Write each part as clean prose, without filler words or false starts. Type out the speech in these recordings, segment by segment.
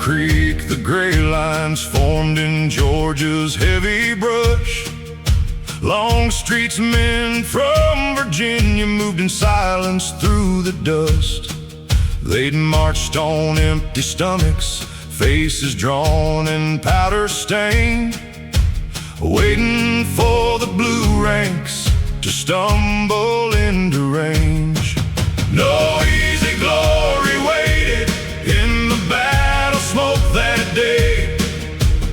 Creek, the gray lines formed in Georgia's heavy brush. Longstreet's men from Virginia moved in silence through the dust. They'd marched on empty stomachs, faces drawn and powder stained, waiting for the blue ranks to stumble into range. No easy glory waited in the battle smoke that day,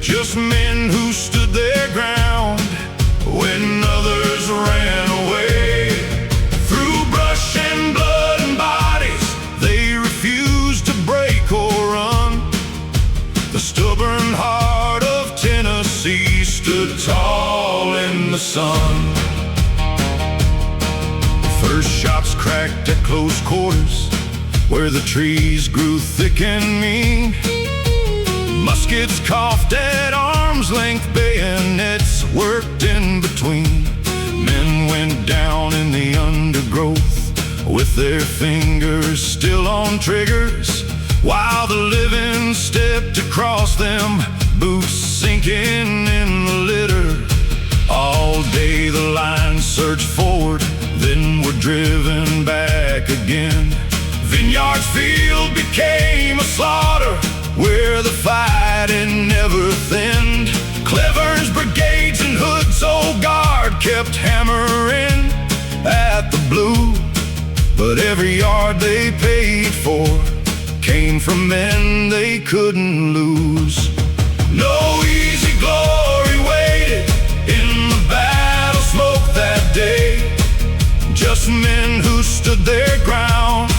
just men who stood their ground when others ran away. Through brush and blood and bodies, they refused to break or run. The stubborn heart of Tennessee stood tall in the sun. First shots cracked at close quarters, where the trees grew thick and mean. Muskets coughed at arm's length, bayonets worked in between. Men went down in the undergrowth with their fingers still on triggers, while the living stepped across them, boots sinking in the litter. All day the lines surged forward, then were driven back again. Vineyard's field became a slaughter, where the fighting never thinned. Cleveland's brigades and Hood's old guard kept hammering at the blue, but every yard they paid for came from men they couldn't lose. No easy glory waited in the battle smoke that day, just men who stood their ground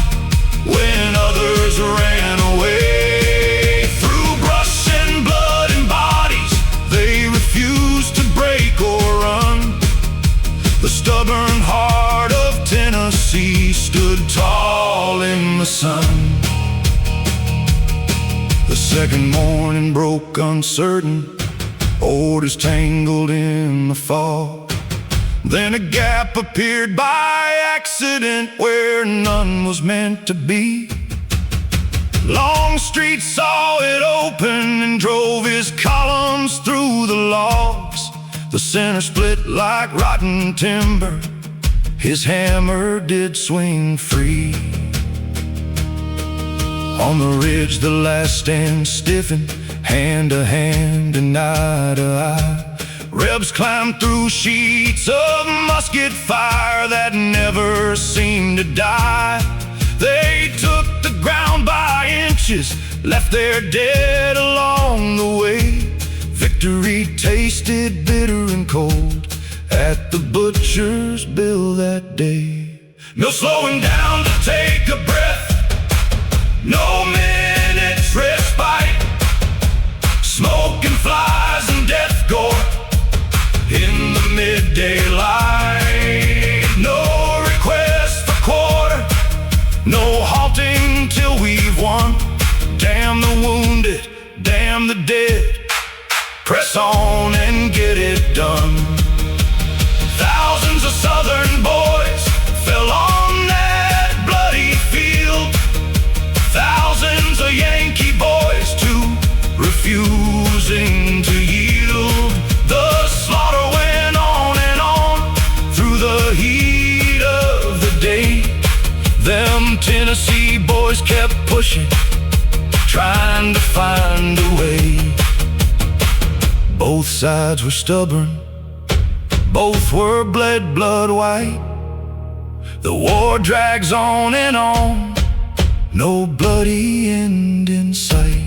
when others ran away. Through brush and blood and bodies, they refused to break or run. The stubborn heart of Tennessee stood tall in the sun. The second morning broke uncertain, orders tangled in the fog. Then a gap appeared by accident where none was meant to be. Longstreet saw it open and drove his columns through the logs. The center split like rotten timber, his hammer did swing free. On the ridge the last stand stiffened, hand to hand and eye to eye. Rebs climbed through sheets of musket fire that never seemed to die. They took the ground by inches, left their dead along the way. Victory tasted bitter and cold at the butcher's bill that day. No slowing down to take a breath, no minute's respite. Smoke and flies and death gore in the midday light. No request for quarter, no halting till we've won. Damn the wounded, damn the dead, press on and get it done. Thousands of Southern boys fell on that bloody field, thousands of Yankee boys too, refusing to yield. The slaughter went on and on through the heat of the day. Them Tennessee boys kept pushing, trying to find a way. Both sides were stubborn, both were bled blood white. The war drags on and on, no bloody end in sight.